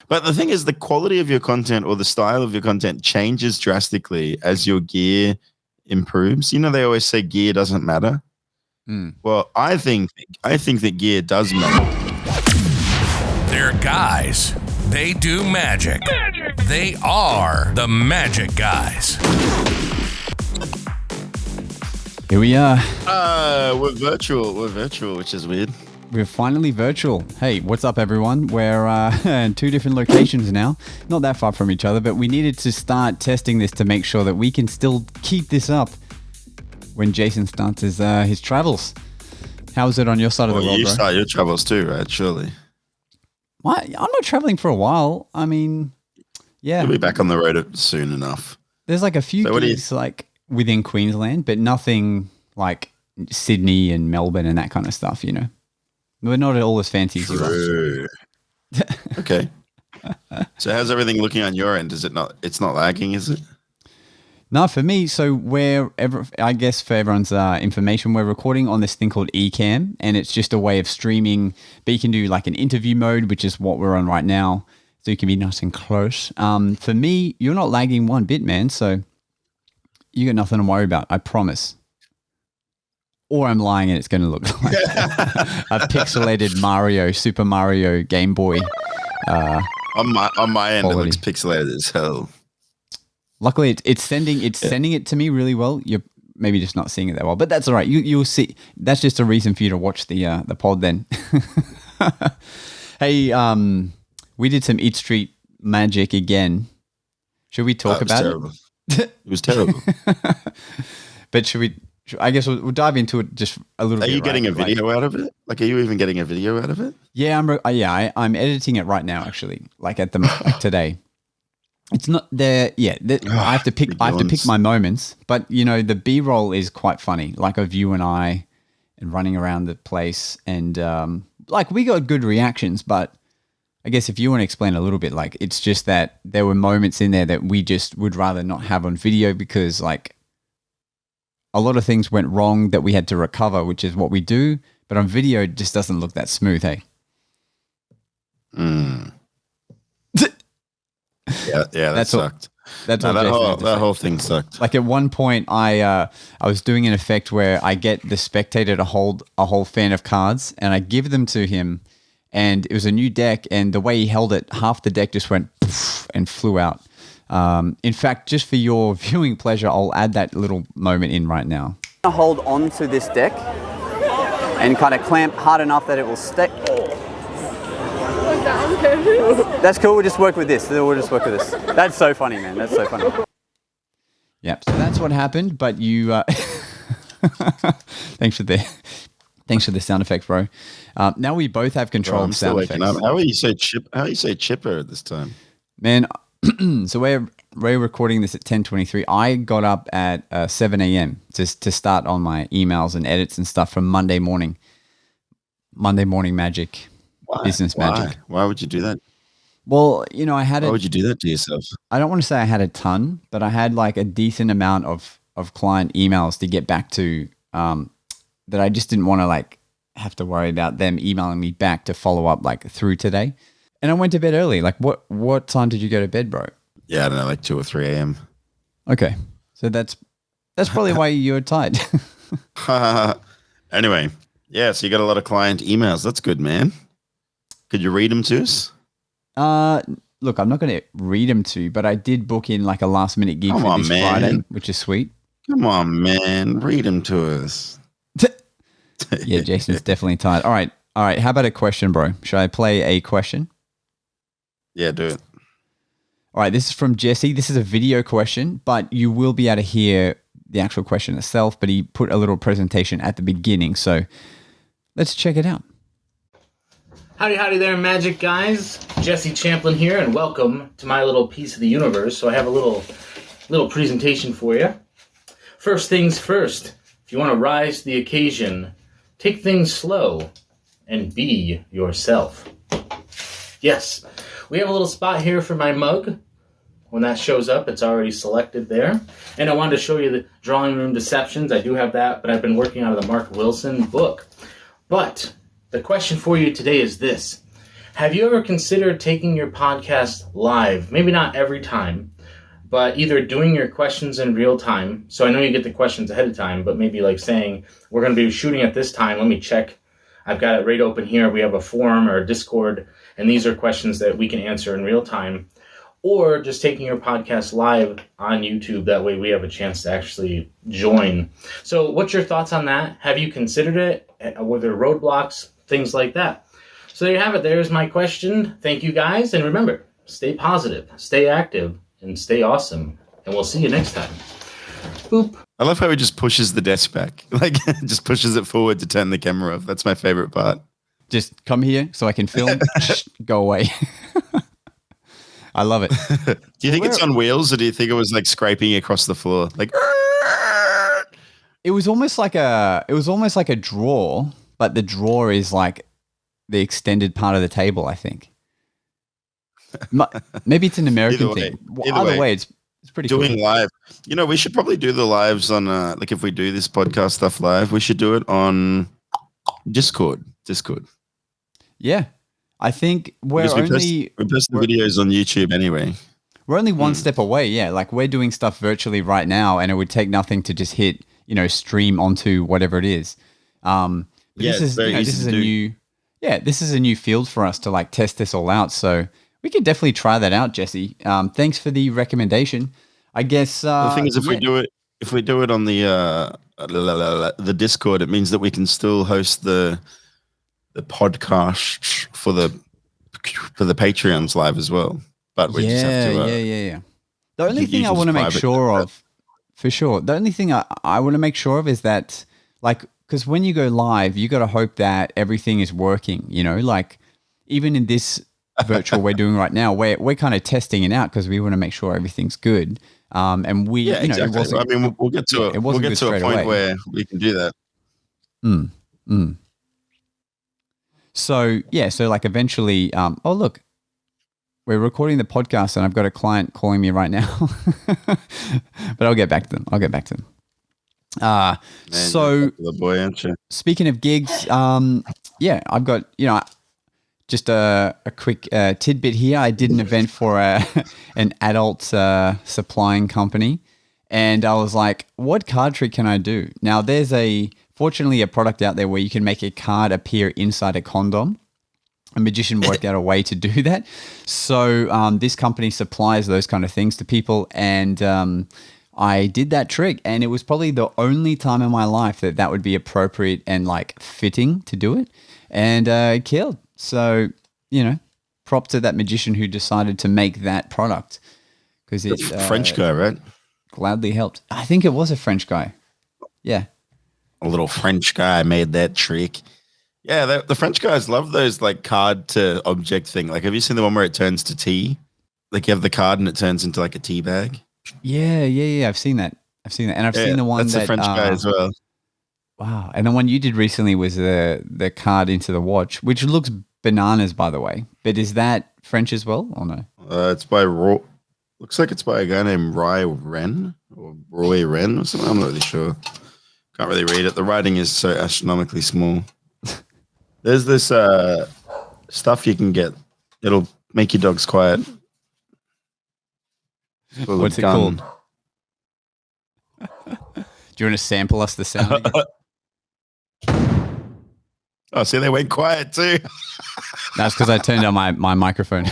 But the thing is, the quality of your content or the style of your content changes drastically as your gear improves. You know, they always say gear doesn't matter. Well, I think that gear does matter. They're guys. They do magic. They are the Magic Guys. Here we are. We're virtual. Which is weird. We're finally virtual. Hey, what's up, everyone? We're in two different locations now. Not that far from each other, but we needed to start testing this to make sure that we can still keep this up when Jason starts his travels. How's it on your side of the world, you bro? start your travels too, right? Surely. What? I'm not traveling for a while. I mean, yeah. You'll be back on the road soon enough. There's like a few gigs like within Queensland, but nothing like Sydney and Melbourne and that kind of stuff, you know? We're not at all as fancy as you are. Okay. So how's everything looking on your end? It's not lagging, is it? No, for me, so I guess for everyone's information, we're recording on this thing called Ecamm, and it's just a way of streaming, but you can do like an interview mode, which is what we're on right now, so you can be nice and close. For me, you're not lagging one bit, man, so you got nothing to worry about, I promise. Or I'm lying and it's going to look like a pixelated Super Mario Game Boy. On my end, quality. It looks pixelated as hell. Luckily, it's sending it to me really well. You're maybe just not seeing it that well, but that's all right. You'll see. That's just a reason for you to watch the pod then. Hey, we did some Eat Street magic again. Should we talk about terrible. it? It was terrible. But should we? I guess we'll dive into it just a little bit. Are you getting a video out of it? Like, are you even getting a video out of it? Yeah, I'm editing it right now. Actually, like today. It's not there. Yeah, I have to pick. I have to pick my moments. But you know, the B-roll is quite funny. Like of you and I, and running around the place, and like we got good reactions. But I guess if you want to explain a little bit, like it's just that there were moments in there that we just would rather not have on video because like a lot of things went wrong that we had to recover, which is what we do. But on video, it just doesn't look that smooth. Hey. Yeah, that sucked. That whole thing sucked. Like at one point, I was doing an effect where I get the spectator to hold a whole fan of cards, and I give them to him, and it was a new deck, and the way he held it, half the deck just went poof and flew out. In fact, just for your viewing pleasure, I'll add that little moment in right now. Hold on to this deck and kind of clamp hard enough that it will stick. That's cool. We'll just work with this. That's so funny, man. That's so funny. Yep. So that's what happened. But you, thanks for the sound effects, bro. Now we both have control of sound effects. How are you say chipper at this time, man? So we're recording this at 10:23. I got up at 7 a.m. to start on my emails and edits and stuff from Monday morning. Monday morning magic. Business magic. Why would you do that? Well, you know, why would you do that to yourself? I don't want to say I had a ton, but I had like a decent amount of client emails to get back to that I just didn't want to like have to worry about them emailing me back to follow up like through today. And I went to bed early. Like what time did you go to bed, bro? Yeah, I don't know, like 2 or 3 a.m. Okay. So that's probably why you're tired. Anyway, yeah, so you got a lot of client emails. That's good, man. Could you read them to us? Look, I'm not going to read them to you, but I did book in like a last minute gig for this Friday, which is sweet. Come on, man. Read them to us. Yeah, Jason's definitely tired. All right. How about a question, bro? Should I play a question? Yeah, do it. All right. This is from Jesse. This is a video question, but you will be able to hear the actual question itself, but he put a little presentation at the beginning. So let's check it out. Howdy there, Magic Guys. Jesse Champlin here, and welcome to my little piece of the universe. So I have a little presentation for you. First things first, if you want to rise to the occasion, take things slow and be yourself. Yes, we have a little spot here for my mug. When that shows up, it's already selected there. And I wanted to show you the Drawing Room Deceptions. I do have that, but I've been working out of the Mark Wilson book. But the question for you today is this. Have you ever considered taking your podcast live? Maybe not every time, but either doing your questions in real time. So I know you get the questions ahead of time, but maybe like saying, we're going to be shooting at this time. Let me check. I've got it right open here. We have a forum or a Discord, and these are questions that we can answer in real time. Or just taking your podcast live on YouTube. That way we have a chance to actually join. So what's your thoughts on that? Have you considered it? Were there roadblocks? Things like that. So there you have it. There's my question. Thank you, guys. And remember, stay positive, stay active, and stay awesome. And we'll see you next time. Boop. I love how he just pushes the desk back. Like, just pushes it forward to turn the camera off. That's my favorite part. Just come here so I can film. Go away. I love it. Do you think it's on wheels, or do you think it was like scraping across the floor? Like, it was almost like a drawer, but the drawer is like the extended part of the table, I think. Maybe it's an American thing. Either way, it's pretty doing cool. live. You know, we should probably do the lives on like if we do this podcast stuff live, we should do it on Discord. Yeah. I think we post the videos on YouTube anyway. We're only one step away. Yeah. Like we're doing stuff virtually right now, and it would take nothing to just hit, stream onto whatever it is. This is a new field for us to like test this all out. So we could definitely try that out, Jesse. Thanks for the recommendation. I guess the thing is, if we do it on the Discord, it means that we can still host the podcast for the Patreons live as well. But we just have to. Yeah. The only thing I want to make sure of, for sure, the only thing I want to make sure of is that, like, because when you go live, you got to hope that everything is working. Like even in this virtual we're doing right now, we're kind of testing it out because we want to make sure everything's good. And we, exactly. It wasn't, I mean, we'll get to a point where we can do that. So like eventually, oh look, we're recording the podcast and I've got a client calling me right now, but I'll get back to them. So the boy, aren't you? Speaking of gigs, I've got, just a quick tidbit here. I did an event for an adult supplying company, and I was like, what card trick can I do? Now, there's fortunately a product out there where you can make a card appear inside a condom. A magician worked out a way to do that. So this company supplies those kind of things to people, and I did that trick, and it was probably the only time in my life that would be appropriate and like fitting to do it, and it killed. So, prop to that magician who decided to make that product, because it's French guy, right? Gladly helped. I think it was a French guy. Yeah. A little French guy made that trick. Yeah, the French guys love those like card to object thing. Like, have you seen the one where it turns to tea? Like you have the card and it turns into like a tea bag. Yeah. I've seen that. And I've seen the one that's a French guy as well. Wow. And the one you did recently was the card into the watch, which looks bananas, by the way. But is that French as well or no? It's by looks like it's by a guy named Roy Ren or something. I'm not really sure. Can't really read it. The writing is so astronomically small. There's this stuff you can get. It'll make your dogs quiet. What's it called? Do you want to sample us the sound again? Oh, see, they went quiet too. That's because I turned on my microphone.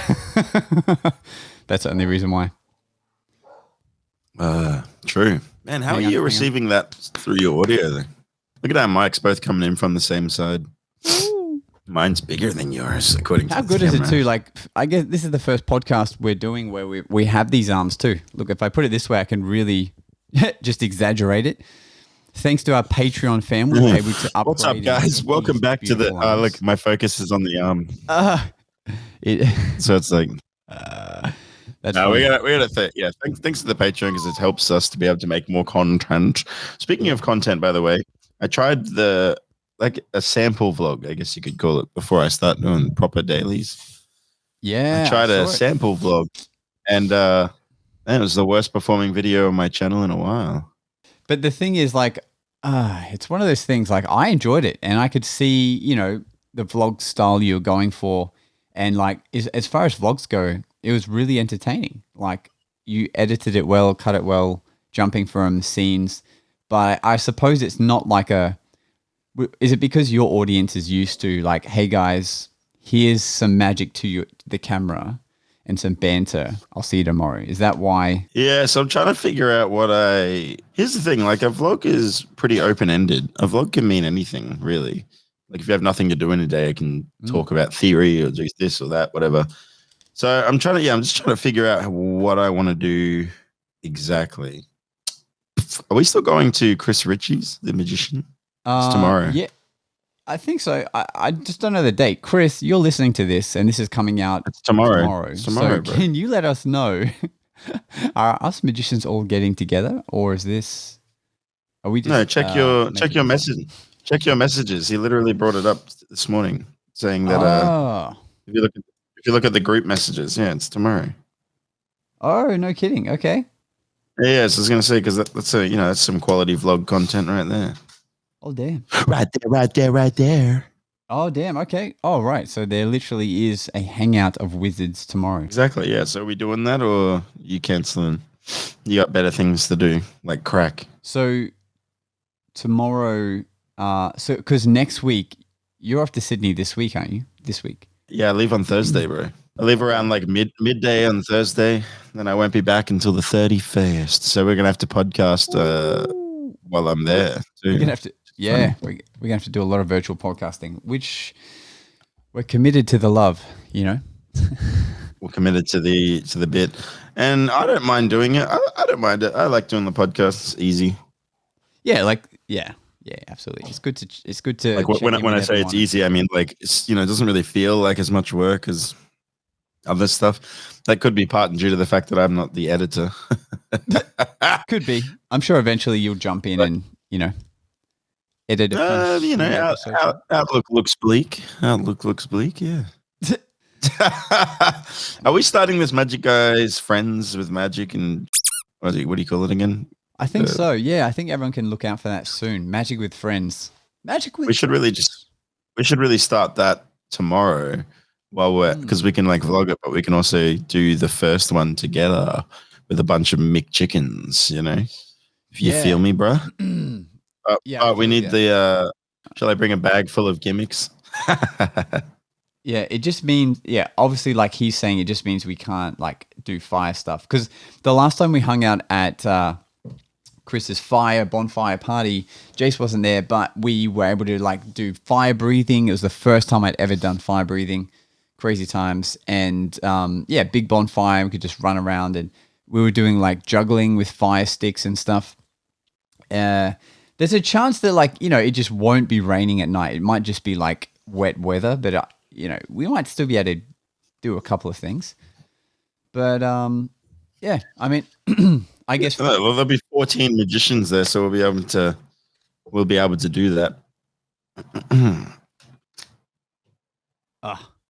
That's the only reason why. True. Man, how are you receiving that through your audio then? Look at our mics both coming in from the same side. Mine's bigger than yours, according to How good is it too? Like, I guess this is the first podcast we're doing where we have these arms too. Look, if I put it this way, I can really just exaggerate it. Thanks to our Patreon family, we're able to upgrade. What's up, guys? Welcome back to the. Look, my focus is on the arm. So it's like. We gotta. Thanks to the Patreon because it helps us to be able to make more content. Speaking of content, by the way, I tried a sample vlog, I guess you could call it, before I start doing proper dailies. Yeah, I tried a sample vlog, and man, it was the worst performing video on my channel in a while. But the thing is, like, it's one of those things. Like, I enjoyed it, and I could see, the vlog style you're going for, And like as far as vlogs go, it was really entertaining. Like you edited it well, cut it well, jumping from scenes. But I suppose it's not like is it because your audience is used to like, hey guys, here's some magic to the camera and some banter. I'll see you tomorrow. Is that why? Yeah, so I'm trying to figure out here's the thing, like a vlog is pretty open-ended. A vlog can mean anything, really. Like if you have nothing to do in a day, I can talk about theory or do this or that, whatever. So I'm just trying to figure out what I want to do exactly. Are we still going to Chris Ritchie's, The Magician? It's tomorrow. Yeah, I think so. I just don't know the date. Chris, you're listening to this and this is coming out It's tomorrow. It's tomorrow, so bro. can you let us know, are us magicians all getting together or are we just... No, check your message. Check your messages. He literally brought it up this morning saying that if you look at the group messages, yeah, it's tomorrow. Oh, no kidding. Okay. Yeah, so I was going to say, because that's some quality vlog content right there. Oh, damn. Right there. Oh, damn. Okay. Oh, right. So there literally is a hangout of wizards tomorrow. Exactly, yeah. So are we doing that or you canceling? You got better things to do, like crack. So tomorrow, because next week, you're off to Sydney this week, aren't you? This week. Yeah, I leave on Thursday, bro. I leave around like midday on Thursday. Then I won't be back until the 31st. So we're going to have to podcast while I'm there too. We're going to have to... Yeah, we're going to have to do a lot of virtual podcasting, which we're committed to the love, you know? We're committed to the bit. And I don't mind doing it. I don't mind it. I like doing the podcast. It's easy. Yeah, yeah, absolutely. It's good to like when I say it's easy, I mean like it's, it doesn't really feel like as much work as other stuff. That could be part and due to the fact that I'm not the editor. Could be. I'm sure eventually you'll jump in and, edit it. Outlook looks bleak. Yeah. Are we starting this Magic Guys Friends with Magic and what do you call it again? I think so. Yeah, I think everyone can look out for that soon. Magic with Friends. We should really start that tomorrow because we can like vlog it, but we can also do the first one together with a bunch of McChickens, If you feel me, bro. We need the shall I bring a bag full of gimmicks? Yeah, it just means, obviously, like he's saying, it just means we can't like do fire stuff. Because the last time we hung out at Chris's bonfire party, Jace wasn't there, but we were able to like do fire breathing. It was the first time I'd ever done fire breathing. Crazy times. And big bonfire. We could just run around and we were doing like juggling with fire sticks and stuff. There's a chance that like, it just won't be raining at night. It might just be like wet weather, but we might still be able to do a couple of things. But I mean, I guess there'll be 14 magicians there, so we'll be able to do that.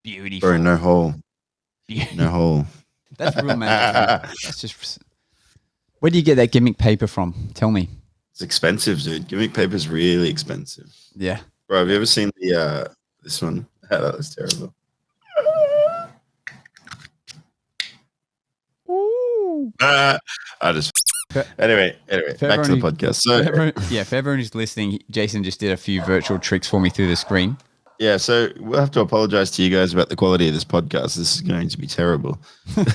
Beautiful. Bro, no hole. No hole. That's real magic. That's just. Where do you get that gimmick paper from? Tell me. It's expensive, dude. Gimmick paper's really expensive. Yeah. Bro, have you ever seen this one? That was terrible. Ooh. Anyway, back to the podcast. So for everyone who's listening, Jason just did a few virtual tricks for me through the screen. Yeah, so we'll have to apologize to you guys about the quality of this podcast. This is going to be terrible. It's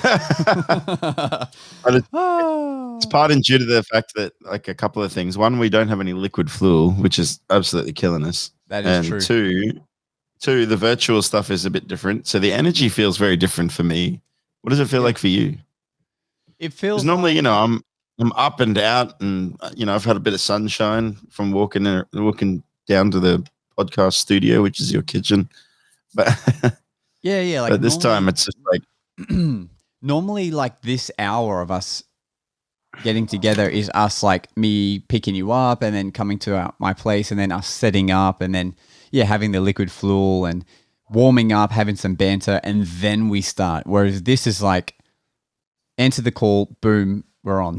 part and due to the fact that, like, a couple of things. One, we don't have any liquid fuel, which is absolutely killing us. That is true. Two, the virtual stuff is a bit different. So the energy feels very different for me. What does it feel like for you? It feels normally, I'm up and out, and I've had a bit of sunshine from walking down to the podcast studio, which is your kitchen, but like, but this time it's just like normally like this hour of us getting together is us, like me picking you up and then coming to my place and then us setting up and then having the liquid fuel and warming up, having some banter, and then we start. Whereas this is like answer the call, boom, we're on.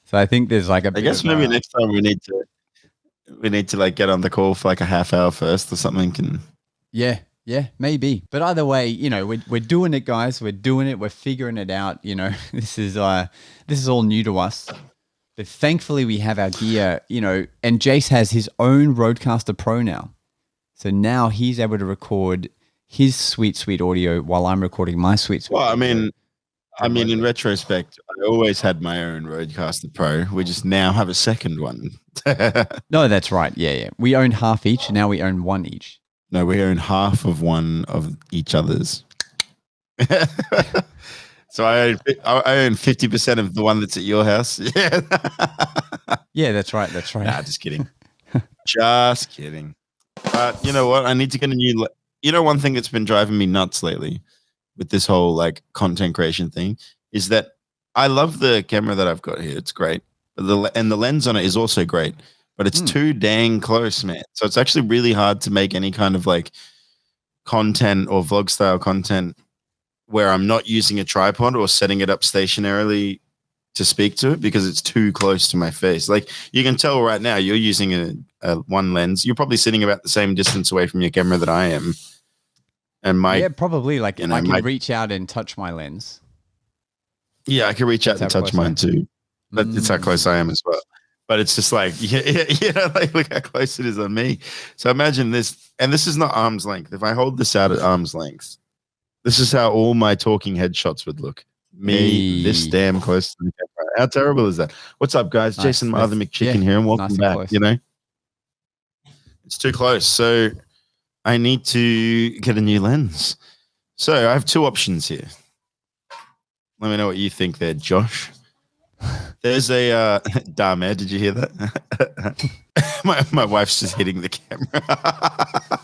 So I think there's like I guess maybe next time we need to like get on the call for like a half hour first or something. Yeah, Yeah, maybe. But either way, you know, we're doing it, guys. We're doing it. We're figuring it out. You know, this is all new to us. But thankfully, we have our gear. You know, and Jace has his own Rodecaster Pro now, so now he's able to record his sweet audio while I'm recording my sweet. Well, audio. I mean, in retrospect, I always had my own Rodecaster Pro. We just now have a second one. No, that's right. Yeah. We owned half each. Now we own one each. No, we own half of one of each other's. So I own 50% of the one that's at your house. Yeah. Yeah, that's right. Nah, just kidding. Just kidding. But you know what? I need to get a new. You know, one thing that's been driving me nuts lately with this whole like content creation thing is that I love the camera that I've got here. It's great. And the lens on it is also great, but it's too dang close, man. So it's actually really hard to make any kind of like content or vlog style content where I'm not using a tripod or setting it up stationarily to speak to it because it's too close to my face. Like you can tell right now you're using a one lens. You're probably sitting about the same distance away from your camera that I am. And yeah, probably like I can reach out and touch my lens. Yeah, I can reach out and touch mine too. That's how close I am as well. But it's just like, like look how close it is on me. So imagine this, and this is not arm's length. If I hold this out at arm's length, this is how all my talking headshots would look. Me this damn close to the camera. How terrible is that? What's up, guys? Nice. Jason Mother McChicken here, and welcome back. Close. You know, it's too close. So I need to get a new lens. So I have two options here. Let me know what you think there, Josh. There's a Dame, did you hear that? my wife's just hitting the camera.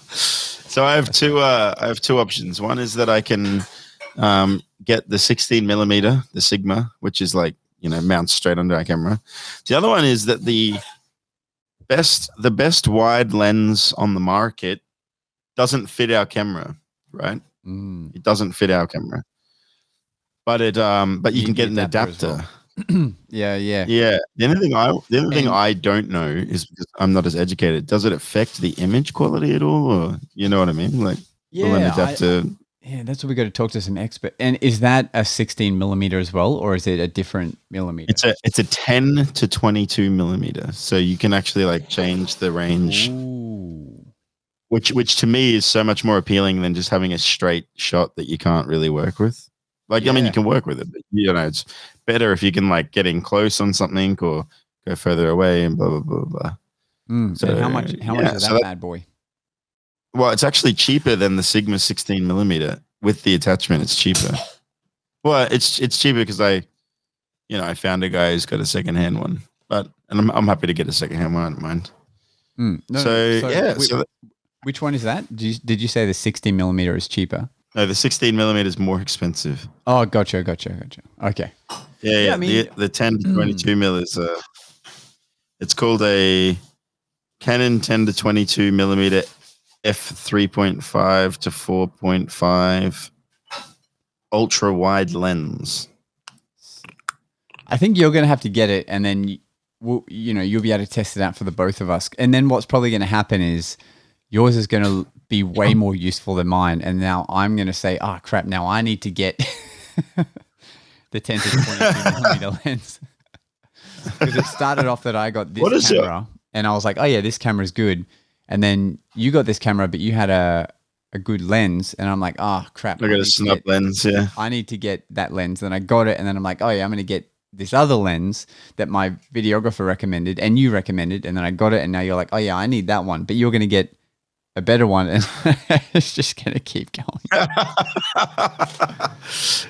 So I have two options. One is that I can get the 16 millimeter, the Sigma, which is like, you know, mounts straight under our camera. The other one is that the best wide lens on the market doesn't fit our camera, right? It doesn't fit our camera. But you can get an adapter. Yeah. The only thing I don't know is because I'm not as educated. Does it affect the image quality at all, or you know what I mean? Like, will an adapter? That's what we got to talk to some expert. And is that a 16 millimeter as well, or is it a different millimeter? It's a 10 to 22 millimeter, so you can actually like change the range. Ooh. Which to me is so much more appealing than just having a straight shot that you can't really work with. Like, I mean, you can work with it, but you know, it's better if you can like get in close on something or go further away and blah, blah, blah, blah. So how much is that bad boy? Well, it's actually cheaper than the Sigma 16 millimeter with the attachment. It's cheaper. Well, it's cheaper because I found a guy who's got a secondhand one, and I'm happy to get a secondhand one. I don't mind. Which one is that? Did you say the 16 millimeter is cheaper? No, the 16 millimeter is more expensive. Oh, gotcha. Okay. Yeah. I mean, the 10 to 22 mil is it's called a Canon 10 to 22 millimeter f3.5 to 4.5 ultra wide lens. I think you're going to have to get it, and then you'll be able to test it out for the both of us. And then what's probably going to happen is yours is going to be way more useful than mine. And now I'm going to say, oh, crap, now I need to get the 10 to 22 millimeter lens. Because it started off that I got this camera, and I was like, oh, yeah, this camera is good. And then you got this camera, but you had a good lens. And I'm like, oh, crap. I got a snub lens, yeah. I need to get that lens. Then I got it, and then I'm like, oh, yeah, I'm going to get this other lens that my videographer recommended and you recommended. And then I got it, and now you're like, oh, yeah, I need that one. But you're going to get a better one, and it's just going to keep going.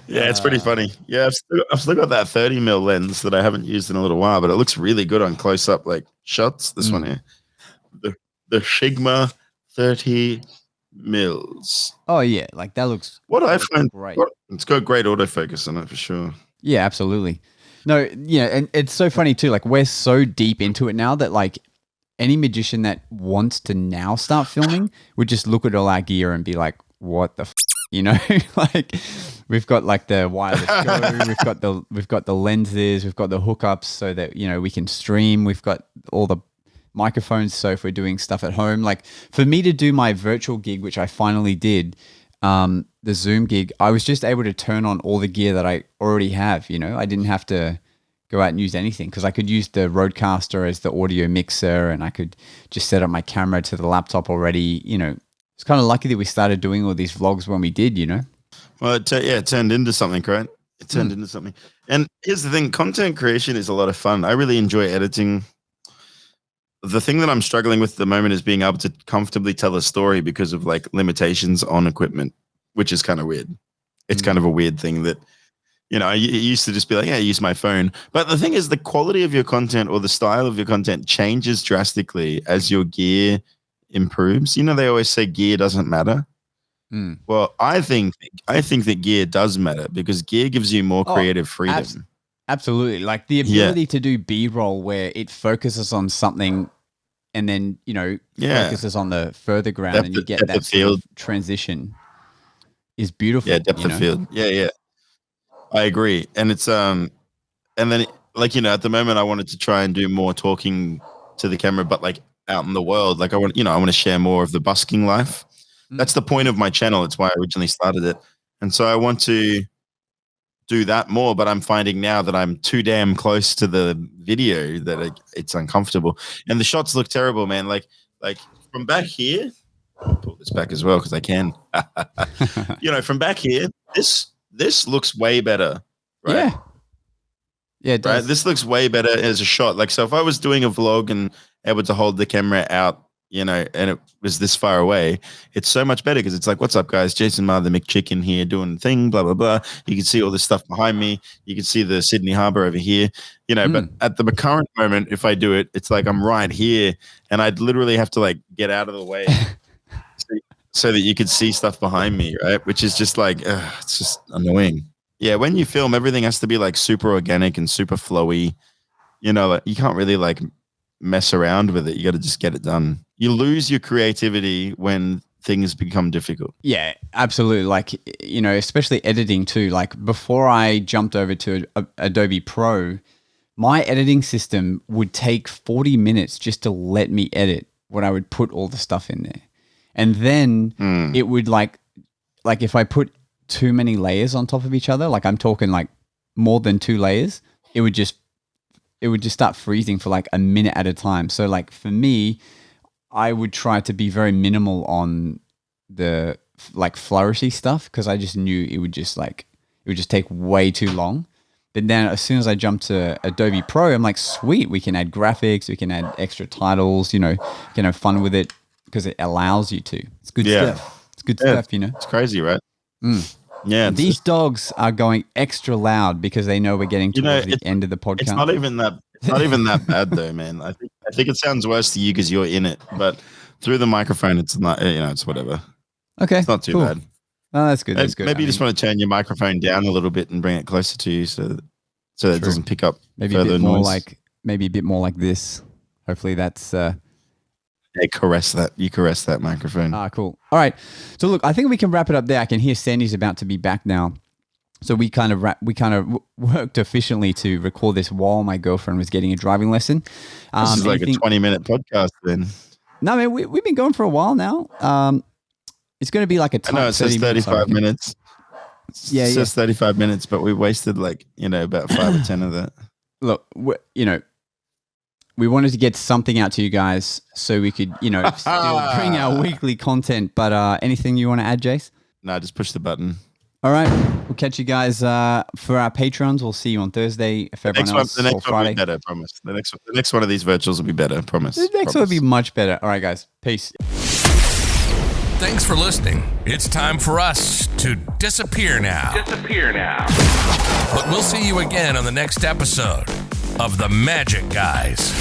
Yeah, it's pretty funny. Yeah, I've still got that 30 mil lens that I haven't used in a little while, but it looks really good on close up like shots. This one here, the Sigma 30 mils. Oh yeah, like that looks. What I find great. It's got great autofocus on it for sure. Yeah, absolutely. No, yeah, and it's so funny too. Like we're so deep into it now that like any magician that wants to now start filming would just look at all our gear and be like, what the like we've got like the wireless go, we've got the lenses, we've got the hookups so that, we can stream. We've got all the microphones. So if we're doing stuff at home, like for me to do my virtual gig, which I finally did, the Zoom gig, I was just able to turn on all the gear that I already have. I didn't have to go out and use anything because I could use the Rodecaster as the audio mixer, and I could just set up my camera to the laptop already. It's kind of lucky that we started doing all these vlogs when we did. Well, it turned into something, right? It turned into something. And here's the thing: content creation is a lot of fun. I really enjoy editing. The thing that I'm struggling with at the moment is being able to comfortably tell a story because of like limitations on equipment, which is kind of weird. It's kind of a weird thing that, it used to just be like, yeah, use my phone. But the thing is, the quality of your content or the style of your content changes drastically as your gear improves. They always say gear doesn't matter. Well, I think that gear does matter because gear gives you more creative freedom. Absolutely. Like the ability to do B-roll where it focuses on something and then, focuses on the further ground and you get that sort of transition is beautiful. Yeah, depth of field. Yeah. I agree. And it's and then at the moment I wanted to try and do more talking to the camera, but like out in the world, like I want to share more of the busking life. That's the point of my channel. It's why I originally started it. And so I want to do that more, but I'm finding now that I'm too damn close to the video that it's uncomfortable. And the shots look terrible, man. Like from back here, I'll pull this back as well because I can. From back here, this looks way better, right? Yeah, it does. Right? This looks way better as a shot. Like, so if I was doing a vlog and able to hold the camera out, and it was this far away, it's so much better because it's like, what's up, guys? Jason Ma, the McChicken here doing the thing, blah, blah, blah. You can see all this stuff behind me. You can see the Sydney Harbour over here, but at the current moment, if I do it, it's like I'm right here and I'd literally have to like get out of the way so that you could see stuff behind me, right? Which is just like, it's just annoying. Yeah, when you film, everything has to be like super organic and super flowy. Like, you can't really like mess around with it. You got to just get it done. You lose your creativity when things become difficult. Yeah, absolutely. Like, especially editing too. Like before I jumped over to Adobe Pro, my editing system would take 40 minutes just to let me edit when I would put all the stuff in there. And then it would like if I put too many layers on top of each other, like I'm talking like more than 2 layers, it would just start freezing for like a minute at a time. So like for me, I would try to be very minimal on the like flourishy stuff because I just knew it would just take way too long. But then as soon as I jumped to Adobe Pro, I'm like, sweet, we can add graphics, we can add extra titles, have fun with it because it allows you to. It's good stuff. It's good stuff, It's crazy, right? Yeah. These dogs are going extra loud because they know we're getting towards the end of the podcast. It's not even that bad though, man. I think it sounds worse to you because you're in it, but through the microphone, it's not. It's whatever. Okay, it's not too bad. Oh, that's good. That's good. Maybe you just want to turn your microphone down a little bit and bring it closer to you, so that it doesn't pick up maybe further a bit more noise. Maybe a bit more like this. Hopefully, that's. Yeah, caress that. You caress that microphone. Ah, cool. All right. So look, I think we can wrap it up there. I can hear Sandy's about to be back now. So we kind of worked efficiently to record this while my girlfriend was getting a driving lesson. This is like a 20-minute podcast then. No, man, we've been going for a while now. It's going to be like a time. I know it says 35 minutes. Yeah, it says 35 minutes, but we wasted about 5 or 10 of that. Look, we wanted to get something out to you guys so we could, still bring our weekly content. But anything you want to add, Jace? No, just push the button. All right. We'll catch you guys for our patrons. We'll see you on Thursday. If everyone else, the next or one Friday. will be better, promise. The next one of these virtuals will be better, promise. The next one will be much better. All right, guys. Peace. Thanks for listening. It's time for us to disappear now. But we'll see you again on the next episode of The Magic Guys.